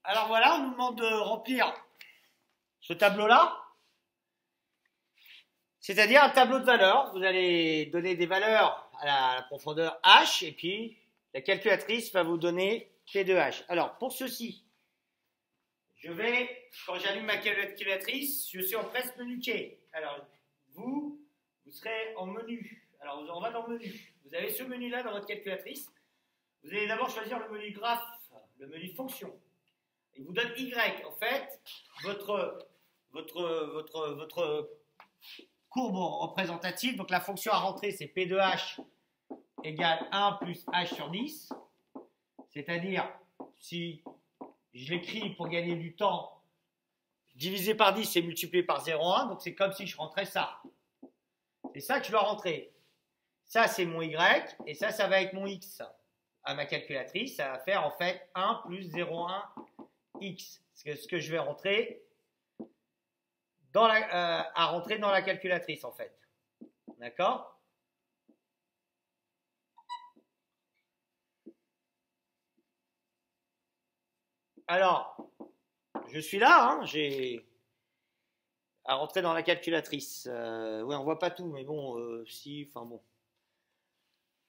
Alors voilà, on nous demande de remplir ce tableau-là, c'est-à-dire un tableau de valeurs. Vous allez donner des valeurs à la profondeur h et puis la calculatrice va vous donner P de h. Alors pour ceci, quand j'allume ma calculatrice, je suis en presse menu quai. Alors vous serez en menu. Alors on va dans menu. Vous avez ce menu-là dans votre calculatrice. Vous allez d'abord choisir le menu graphe, le menu fonction. Il vous donne Y. En fait, votre courbe représentative, donc la fonction à rentrer, c'est P de H égale 1 plus H sur 10. C'est-à-dire, si je l'écris pour gagner du temps, divisé par 10, c'est multiplié par 0,1. Donc c'est comme si je rentrais ça. C'est ça que je dois rentrer. Ça, c'est mon Y. Et ça va être mon X. À ma calculatrice, ça va faire en fait 1 plus 0,1 X. C'est ce que je vais rentrer à rentrer dans la calculatrice en fait. D'accord? Alors, je suis là, hein, j'ai à rentrer dans la calculatrice. Ouais, on voit pas tout, mais bon, si, enfin bon.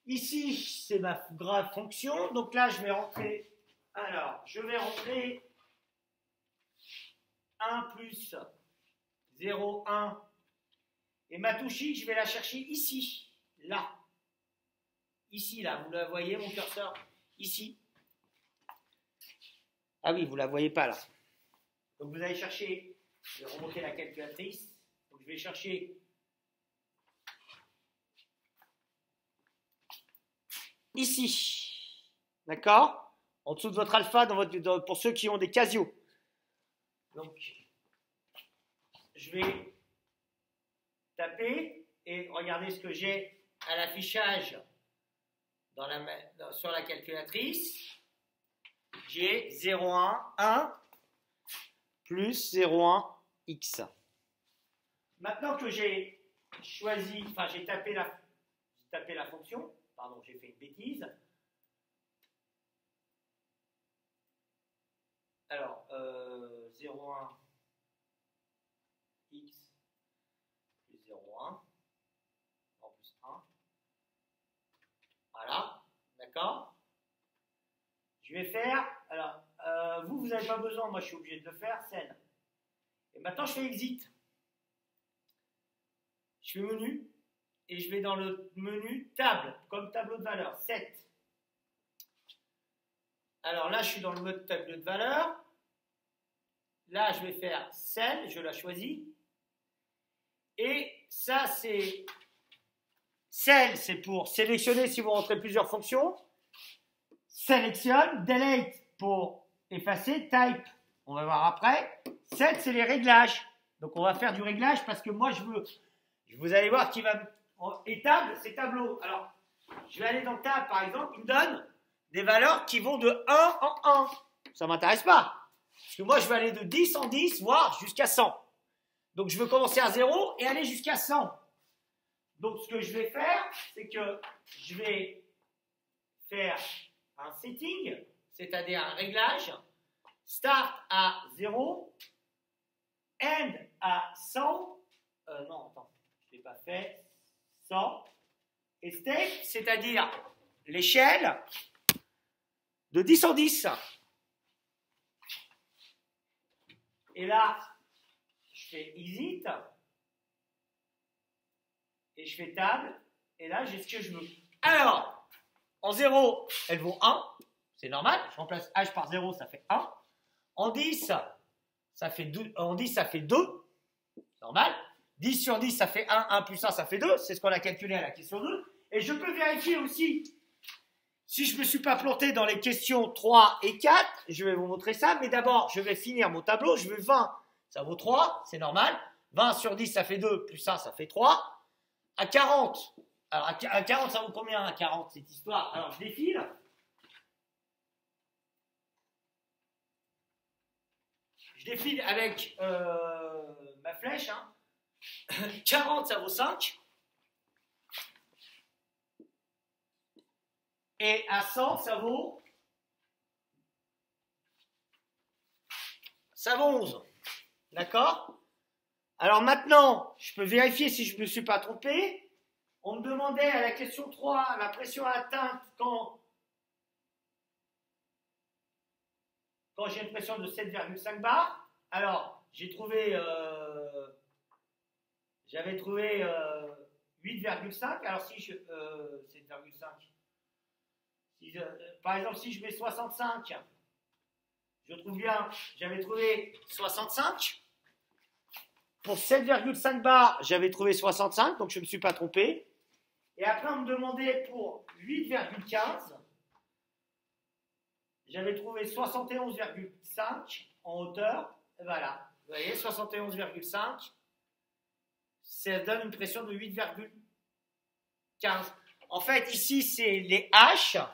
Ici, c'est ma fonction. Donc là, je vais rentrer. Alors, je vais rentrer 1 plus 0,1. Et ma touche X, je vais la chercher ici, là. Ici, là. Vous la voyez, mon curseur? Ici. Ah oui, vous ne la voyez pas, là. Donc, vous allez chercher. Je vais remonter la calculatrice. Donc, je vais chercher ici. D'accord? En dessous de votre alpha, pour ceux qui ont des Casio. Donc, je vais taper et regardez ce que j'ai à l'affichage sur la calculatrice. J'ai 0,1, 1 plus 0,1 x. Maintenant que j'ai choisi, enfin j'ai tapé la fonction, pardon, j'ai fait une bêtise. Alors, 0,1 x plus 0,1 en plus 1. Voilà, d'accord. Je vais faire, alors, vous n'avez pas besoin, moi je suis obligé de le faire, scène. Et maintenant je fais exit. Je fais menu, et je vais dans le menu table, comme tableau de valeur, 7. Alors là, je suis dans le mode tableau de valeur. Là, je vais faire celle, je la choisis. Et ça, c'est celle, c'est pour sélectionner si vous rentrez plusieurs fonctions. Sélectionne, delete pour effacer, type, on va voir après. Set, c'est les réglages. Donc on va faire du réglage parce que moi vous allez voir qu'il va et table, c'est tableau. Alors, je vais aller dans table par exemple, il me donne des valeurs qui vont de 1 en 1. Ça ne m'intéresse pas. Parce que moi je vais aller de 10 en 10, voire jusqu'à 100. Donc je veux commencer à 0 et aller jusqu'à 100. Donc ce que je vais faire, c'est que je vais faire un setting, c'est-à-dire un réglage, start à 0, end à 100, non, attends, je ne l'ai pas fait, 100, et step, c'est-à-dire l'échelle de 10 en 10. Et là, je fais exit, et je fais table, et là, j'ai ce que je veux. Alors, en 0, elle vaut 1, c'est normal, je remplace h par 0, ça fait 1. En 10, ça fait 2, normal. 10 sur 10, ça fait 1, 1 plus 1, ça fait 2, c'est ce qu'on a calculé à la question 2. Et je peux vérifier aussi, si je ne me suis pas planté dans les questions 3 et 4, je vais vous montrer ça, mais d'abord, je vais finir mon tableau, je veux 20, ça vaut 3, c'est normal. 20 sur 10, ça fait 2, plus 1, ça fait 3. À 40, alors à 40, ça vaut combien à 40 cette histoire? Alors je défile. Je défile avec ma flèche. Hein. 40, ça vaut 5. Et à 100, ça vaut ça vaut 11. D'accord? Alors maintenant, je peux vérifier si je ne me suis pas trompé. On me demandait à la question 3, la pression atteinte quand j'ai une pression de 7,5 bar. Alors, j'avais trouvé 8,5. Alors si je 7,5. Par exemple, si je mets 65, je trouve bien, j'avais trouvé 65. Pour 7,5 bars, j'avais trouvé 65, donc je ne me suis pas trompé. Et après, on me demandait pour 8,15, j'avais trouvé 71,5 en hauteur. Et voilà, vous voyez, 71,5, ça donne une pression de 8,15. En fait, ici, c'est les H,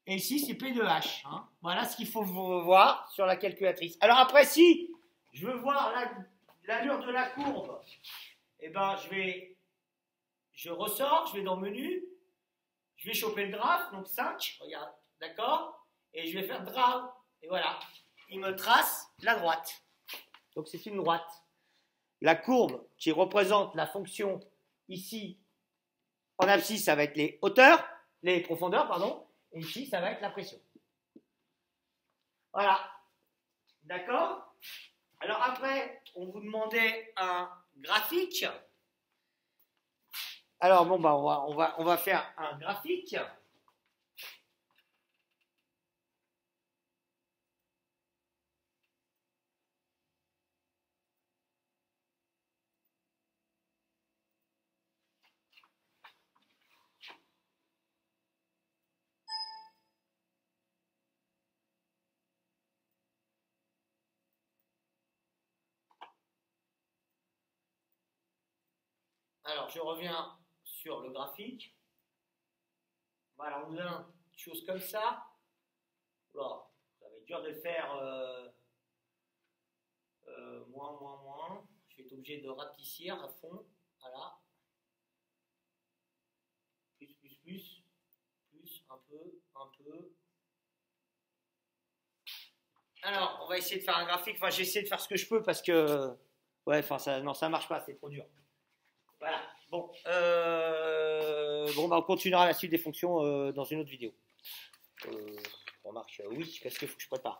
et ici, c'est P de H. Hein. Voilà ce qu'il faut voir sur la calculatrice. Alors après, si je veux voir l'allure de la courbe, eh ben, je ressors, je vais dans menu, je vais choper le graphe, donc 5, regarde, d'accord, et je vais faire graphe, et voilà, il me trace la droite. Donc c'est une droite. La courbe qui représente la fonction ici, en abscisse, ça va être les hauteurs, les profondeurs, pardon, et ici, ça va être la pression. Voilà, d'accord? Alors après, on vous demandait un graphique. Alors bon, bah, on va faire un graphique. Alors, je reviens sur le graphique. Voilà, on a une chose comme ça. Alors, ça va être dur de faire moins. Je vais être obligé de rapetissir à fond. Voilà. Plus, un peu. Alors, on va essayer de faire un graphique. Enfin, j'ai essayé de faire ce que je peux parce que... Ouais, enfin, ça marche pas, c'est trop dur. Voilà. Bon, bah, on continuera la suite des fonctions dans une autre vidéo. Remarque, oui, parce qu'il faut que je prépare.